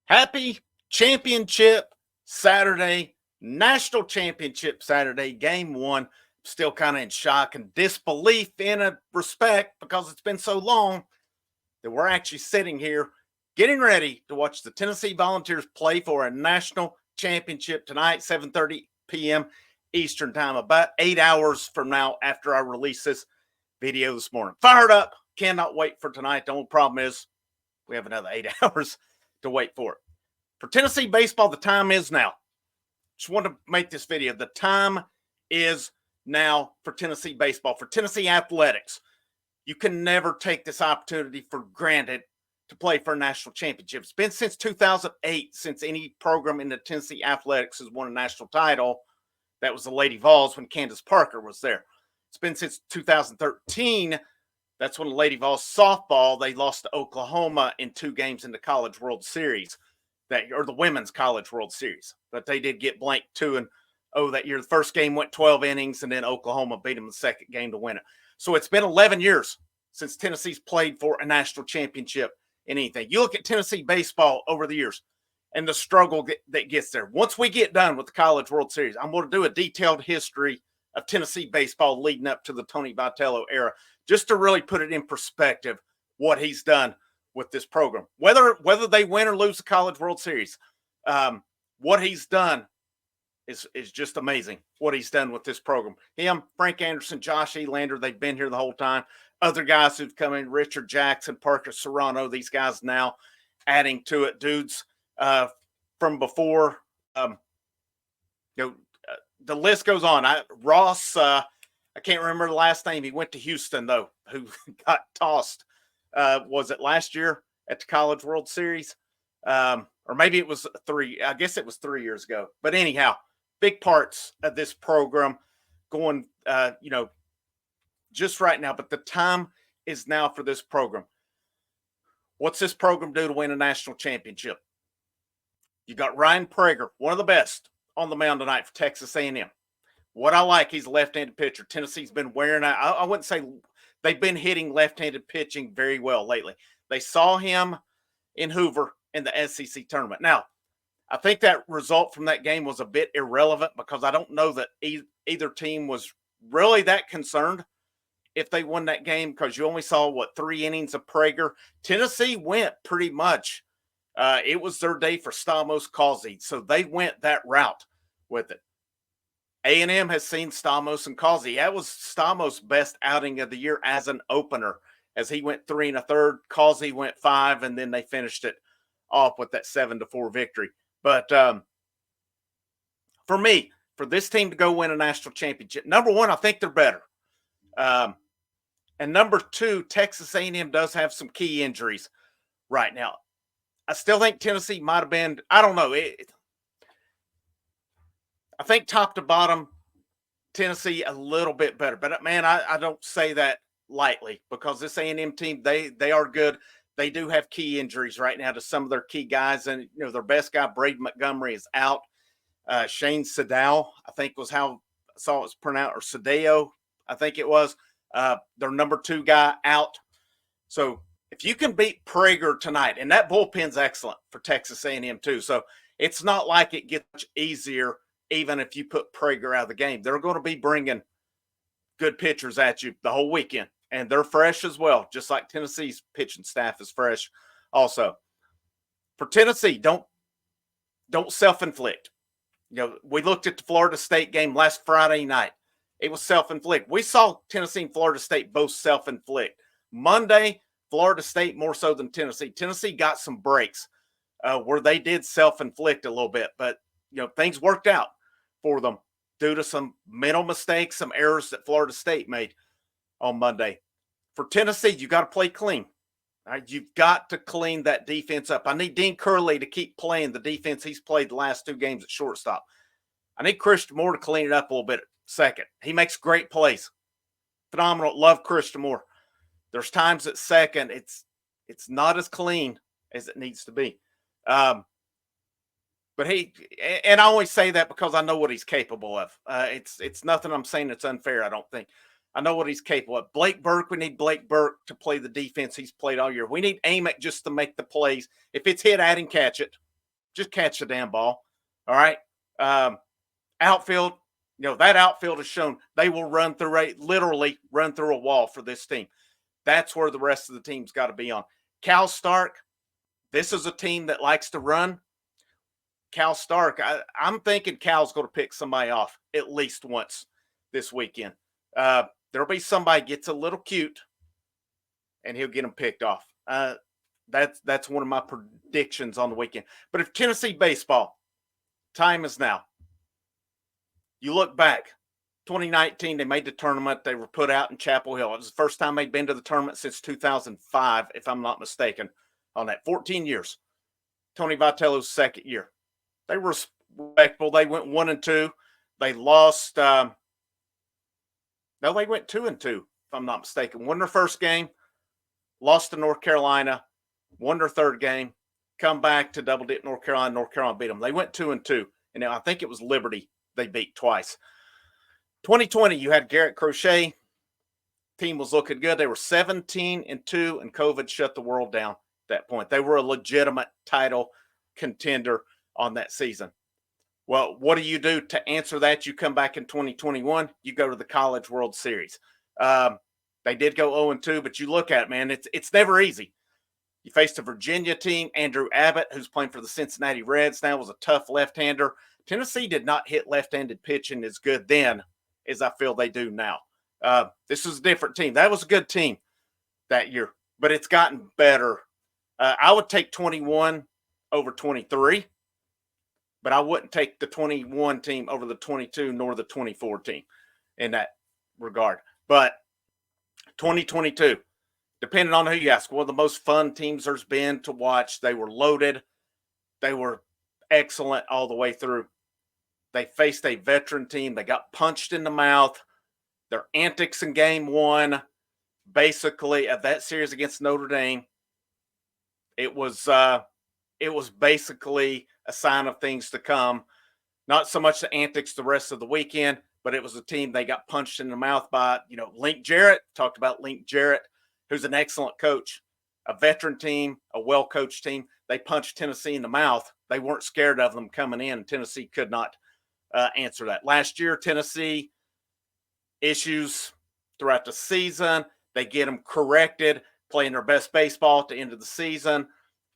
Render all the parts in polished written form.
Happy Championship Saturday, National Championship Saturday, game one. Still kind of in shock and disbelief in a respect because it's been so long that we're actually sitting here getting ready to watch the Tennessee Volunteers play for a national championship tonight, 7:30 p.m. Eastern time, about 8 hours from now after I release this video this morning. Fired up. Cannot wait for tonight. The only problem is we have another 8 hours to wait for it. For Tennessee baseball, the time is now. Just want to make this video. The time is now for Tennessee baseball, for Tennessee athletics. You can never take this opportunity for granted to play for a national championship. It's been since 2008 since any program in the Tennessee athletics has won a national title. That was the Lady Vols when Candace Parker was there. It's been since 2013. That's when the Lady Vols softball, they lost to Oklahoma in 2 games in the College World Series, or the Women's College World Series. But they did get blanked 2-0 that year. The first game went 12 innings, and then Oklahoma beat them the second game to win it. So it's been 11 years since Tennessee's played for a national championship in anything. You look at Tennessee baseball over the years and the struggle that gets there. Once we get done with the College World Series, I'm going to do a detailed history of Tennessee baseball leading up to the Tony Vitello era, just to really put it in perspective what he's done with this program. Whether they win or lose the College World Series, what he's done is just amazing, what he's done with this program. Him, Frank Anderson, Josh Elander, they've been here the whole time. Other guys who've come in, Richard Jackson, Parker Serrano, these guys now adding to it, dudes from before. The list goes on. Ross, I can't remember the last name. He went to Houston, though, who got tossed. Was it last year at the College World Series? Or maybe it was 3. I guess it was 3 years ago. But anyhow, big parts of this program going, just right now. But the time is now for this program. What's this program do to win a national championship? You got Ryan Prager, one of the best on the mound tonight for Texas A&M. What I like, he's a left-handed pitcher. Tennessee's been wearing out. I wouldn't say they've been hitting left-handed pitching very well lately. They saw him in Hoover in the SEC tournament. Now, I think that result from that game was a bit irrelevant because I don't know that either team was really that concerned if they won that game, because you only saw, 3 innings of Prager. Tennessee went pretty much. It was their day for Stamos Causey, so they went that route with it. A&M has seen Stamos and Causey. That was Stamos' best outing of the year as an opener, as he went 3 1/3. Causey went 5, and then they finished it off with that 7-4 victory. But for me, for this team to go win a national championship, number one, I think they're better. And number two, Texas A&M does have some key injuries right now. I still think Tennessee might have been, I don't know. I think top to bottom, Tennessee a little bit better. But, man, I don't say that lightly because this A&M team, they are good. They do have key injuries right now to some of their key guys. And, their best guy, Braden Montgomery, is out. Shane Sadao, I think was how I saw it was pronounced, or Sadeo, I think it was. Their number 2 guy out. So if you can beat Prager tonight, and that bullpen's excellent for Texas A&M too. So it's not like it gets much easier even if you put Prager out of the game. They're going to be bringing good pitchers at you the whole weekend, and they're fresh as well, just like Tennessee's pitching staff is fresh also. For Tennessee, don't self-inflict. We looked at the Florida State game last Friday night. It was self-inflict. We saw Tennessee and Florida State both self-inflict. Monday, Florida State more so than Tennessee. Tennessee got some breaks where they did self-inflict a little bit, but things worked out for them due to some mental mistakes, some errors that Florida State made on Monday. For Tennessee, you got to play clean. All right? You've got to clean that defense up. I need Dean Curley to keep playing the defense he's played the last 2 games at shortstop. I need Christian Moore to clean it up a little bit at second. He makes great plays. Phenomenal. Love Christian Moore. There's times at second it's not as clean as it needs to be. But I always say that because I know what he's capable of. It's nothing I'm saying that's unfair, I don't think. I know what he's capable of. Blake Burke, we need Blake Burke to play the defense he's played all year. We need Amick just to make the plays. If it's hit, add and catch it. Just catch the damn ball. All right. Outfield, that outfield has shown they will literally run through a wall for this team. That's where the rest of the team's got to be on. Cal Stark, this is a team that likes to run. Cal Stark, I'm thinking Cal's going to pick somebody off at least once this weekend. There'll be somebody gets a little cute, and he'll get them picked off. That's one of my predictions on the weekend. But if Tennessee baseball, time is now. You look back, 2019, they made the tournament. They were put out in Chapel Hill. It was the first time they'd been to the tournament since 2005, if I'm not mistaken, on that 14 years. Tony Vitello's second year. They were respectable. They went 1-2. They lost. No, they went 2-2, if I'm not mistaken. Won their first game, lost to North Carolina, won their third game, come back to double dip North Carolina. North Carolina beat them. They went 2-2. And now I think it was Liberty they beat twice. 2020, you had Garrett Crochet. Team was looking good. They were 17-2, and COVID shut the world down at that point. They were a legitimate title contender on that season. Well, what do you do to answer that? You come back in 2021, you go to the College World Series. They did go 0-2, but you look at it, man, it's never easy. You faced a Virginia team, Andrew Abbott, who's playing for the Cincinnati Reds now, was a tough left-hander. Tennessee did not hit left-handed pitching as good then as I feel they do now. This is a different team. That was a good team that year, but it's gotten better. I would take 21 over 23, but I wouldn't take the 21 team over the 22 nor the 24 team in that regard. But 2022, depending on who you ask, one of the most fun teams there's been to watch. They were loaded. They were excellent all the way through. They faced a veteran team. They got punched in the mouth. Their antics in game one, basically, of that series against Notre Dame, it was basically a sign of things to come. Not so much the antics the rest of the weekend, but it was a team they got punched in the mouth by, Link Jarrett. Talked about Link Jarrett, who's an excellent coach, a veteran team, a well-coached team. They punched Tennessee in the mouth. They weren't scared of them coming in. Tennessee could not answer that. Last year, Tennessee issues throughout the season. They get them corrected, playing their best baseball at the end of the season.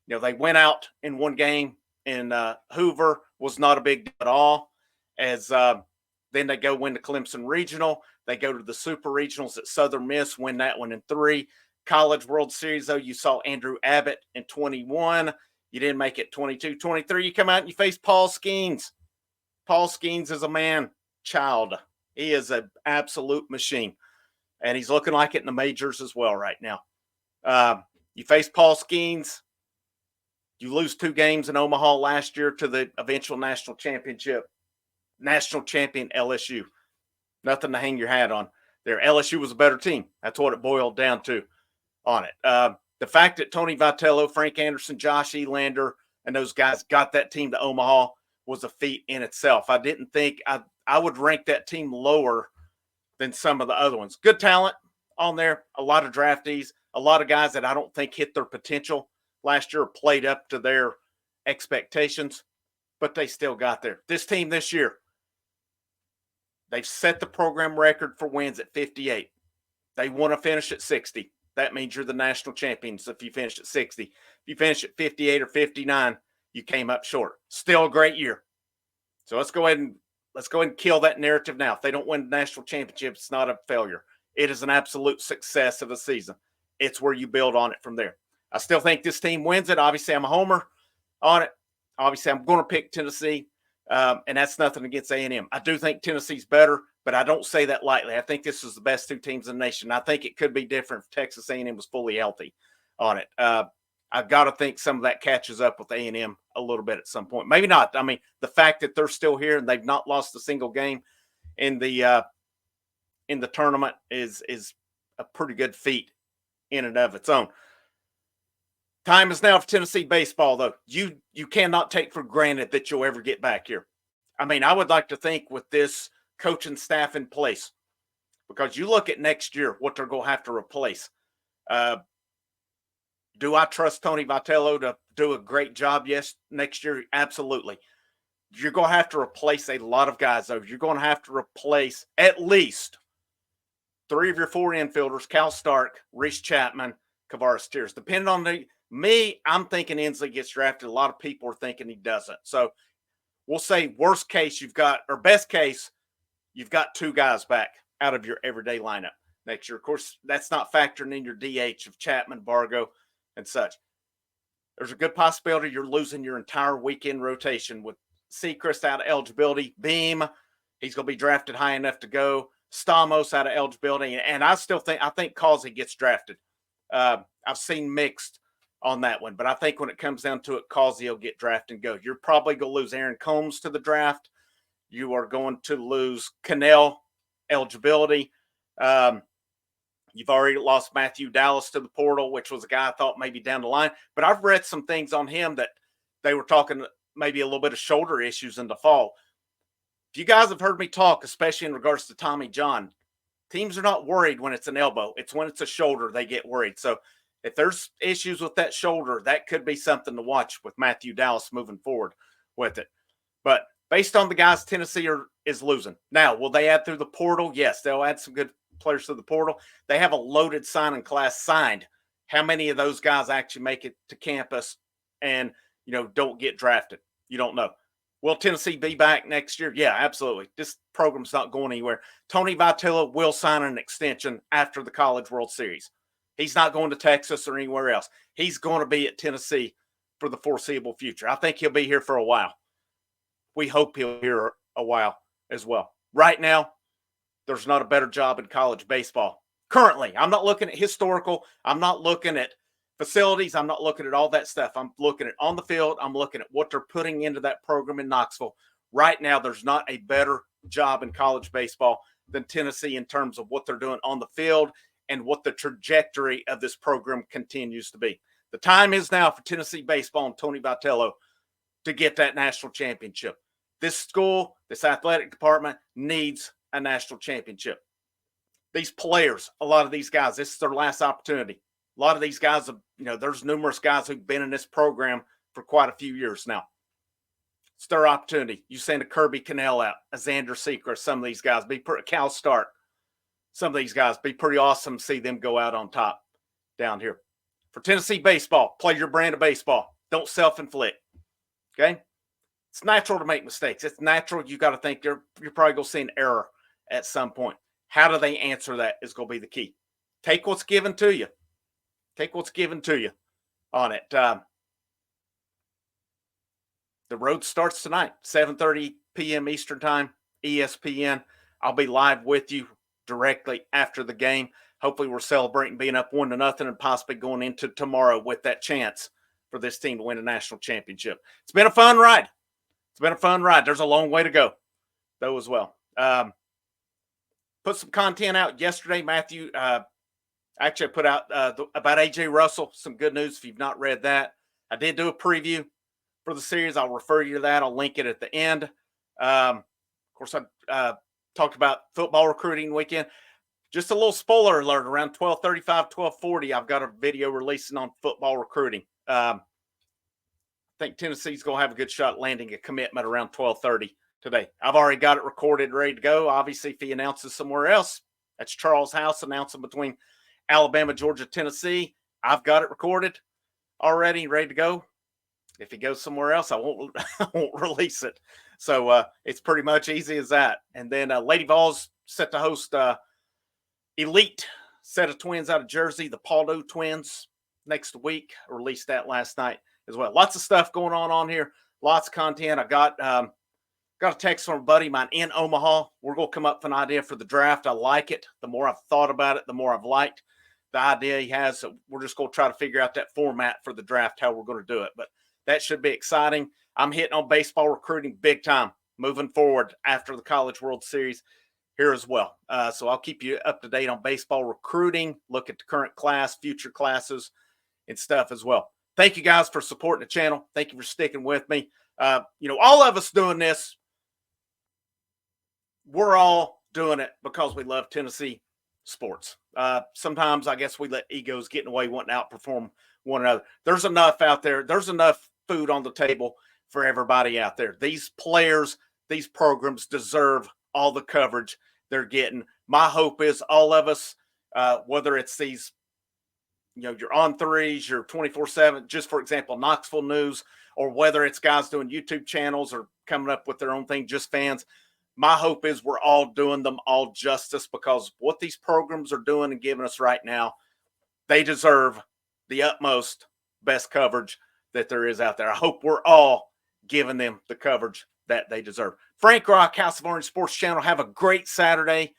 They went out in one game in Hoover, was not a big deal at all. As then they go win the Clemson Regional. They go to the Super Regionals at Southern Miss, win that one in 3. College World Series, though, you saw Andrew Abbott in 21. You didn't make it 22. 23, you come out and you face Paul Skeens. Paul Skeens is a man-child. He is an absolute machine, and he's looking like it in the majors as well right now. You face Paul Skeens. You lose 2 games in Omaha last year to the eventual national champion LSU. Nothing to hang your hat on there. LSU was a better team. That's what it boiled down to on it. The fact that Tony Vitello, Frank Anderson, Josh Elander, and those guys got that team to Omaha was a feat in itself. I didn't think I would rank that team lower than some of the other ones. Good talent on there, a lot of draftees, a lot of guys that I don't think hit their potential last year, played up to their expectations, but they still got there. This team this year, they've set the program record for wins at 58. They want to finish at 60. That means you're the national champions if you finish at 60. If you finish at 58 or 59, you came up short. Still a great year. So let's go ahead and kill that narrative now. If they don't win the national championship, it's not a failure. It is an absolute success of a season. It's where you build on it from there. I still think this team wins it. Obviously, I'm a homer on it. Obviously, I'm going to pick Tennessee, and that's nothing against A&M. I do think Tennessee's better, but I don't say that lightly. I think this is the best 2 teams in the nation. I think it could be different if Texas A&M was fully healthy on it. I've got to think some of that catches up with A&M a little bit at some point. Maybe not. I mean, the fact that they're still here and they've not lost a single game in the tournament is a pretty good feat in and of its own. Time is now for Tennessee baseball, though. You cannot take for granted that you'll ever get back here. I mean, I would like to think with this coaching staff in place, because you look at next year, what they're going to have to replace. Do I trust Tony Vitello to do a great job next year? Absolutely. You're going to have to replace a lot of guys, though. You're going to have to replace at least 3 of your 4 infielders: Cal Stark, Reese Chapman, Kavaris Tears. Depending on me, I'm thinking Inslee gets drafted. A lot of people are thinking he doesn't. So we'll say worst case or best case, you've got 2 guys back out of your everyday lineup next year. Of course, that's not factoring in your DH of Chapman, Bargo, and such. There's a good possibility you're losing your entire weekend rotation with Sechrist out of eligibility. Beam, he's going to be drafted high enough to go. Stamos out of eligibility. And I think Causey gets drafted. I've seen mixed on that one, but I think when it comes down to it, Causey will get drafted and go. You're probably going to lose Aaron Combs to the draft. You are going to lose Cannell eligibility. You've already lost Matthew Dallas to the portal, which was a guy I thought maybe down the line. But I've read some things on him that they were talking maybe a little bit of shoulder issues in the fall. If you guys have heard me talk, especially in regards to Tommy John, teams are not worried when it's an elbow. It's when it's a shoulder they get worried. So if there's issues with that shoulder, that could be something to watch with Matthew Dallas moving forward with it. But based on the guys Tennessee is losing. Now, will they add through the portal? Yes, they'll add some good players to the portal. They have a loaded signing class signed. How many of those guys actually make it to campus and, don't get drafted? You don't know. Will Tennessee be back next year? Yeah, absolutely. This program's not going anywhere. Tony Vitello will sign an extension after the College World Series. He's not going to Texas or anywhere else. He's going to be at Tennessee for the foreseeable future. I think he'll be here for a while. We hope he'll be here a while as well. Right now, there's not a better job in college baseball. Currently, I'm not looking at historical. I'm not looking at facilities. I'm not looking at all that stuff. I'm looking at on the field. I'm looking at what they're putting into that program in Knoxville. Right now, there's not a better job in college baseball than Tennessee in terms of what they're doing on the field and what the trajectory of this program continues to be. The time is now for Tennessee baseball and Tony Vitello to get that national championship. This school, this athletic department needs a national championship. These players, a lot of these guys, this is their last opportunity. A lot of these guys, there's numerous guys who've been in this program for quite a few years now. It's their opportunity. You send a Kirby Cannell out, a Xander Sechrist, some of these guys, Cal Stark. Some of these guys, be pretty awesome to see them go out on top down here. For Tennessee baseball, play your brand of baseball. Don't self-inflict. Okay? It's natural to make mistakes. It's natural. You got to think you're probably going to see an error at some point. How do they answer that is going to be the key. Take what's given to you. Take what's given to you on it. The road starts tonight, 7:30 p.m. Eastern Time, ESPN. I'll be live with you directly after the game. Hopefully we're celebrating being up 1-0 and possibly going into tomorrow with that chance for this team to win a national championship. It's been a fun ride. There's a long way to go, though, as well. Put some content out yesterday. Matthew, actually, I put out about A.J. Russell. Some good news if you've not read that. I did do a preview for the series. I'll refer you to that. I'll link it at the end. Of course, I talked about football recruiting weekend. Just a little spoiler alert, around 12:35, 12:40, I've got a video releasing on football recruiting. I think Tennessee's going to have a good shot landing a commitment around 12:30 today. I've already got it recorded, ready to go. Obviously, if he announces somewhere else, that's Charles House announcing between Alabama, Georgia, Tennessee. I've got it recorded already, ready to go. If he goes somewhere else, I won't release it. So it's pretty much easy as that. And then Lady Vols set to host elite set of twins out of Jersey, the Paldo twins, next week. I released that last night as well. Lots of stuff going on here. Lots of content. I got a text from a buddy of mine in Omaha. We're going to come up with an idea for the draft. I like it. The more I've thought about it, the more I've liked the idea he has. So we're just going to try to figure out that format for the draft, how we're going to do it. But that should be exciting. I'm hitting on baseball recruiting big time moving forward after the College World Series here as well. So I'll keep you up to date on baseball recruiting, look at the current class, future classes, and stuff as well. Thank you guys for supporting the channel. Thank you for sticking with me. All of us doing this, we're all doing it because we love Tennessee sports. Sometimes I guess we let egos get in the way, wanting to outperform one another. There's enough out there. There's enough food on the table for everybody out there. These players, these programs deserve all the coverage they're getting. My hope is all of us, whether it's these, your on threes, your 24/7, just for example, Knoxville News, or whether it's guys doing YouTube channels or coming up with their own thing, just fans. My hope is we're all doing them all justice, because what these programs are doing and giving us right now, they deserve the utmost best coverage that there is out there. I hope we're all giving them the coverage that they deserve. Frank Rock, House of Orange Sports Channel. Have a great Saturday.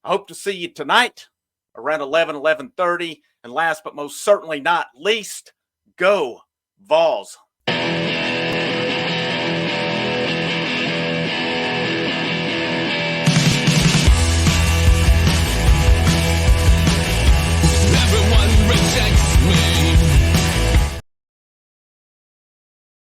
I hope to see you tonight around 11:30. And last but most certainly not least, go Vols.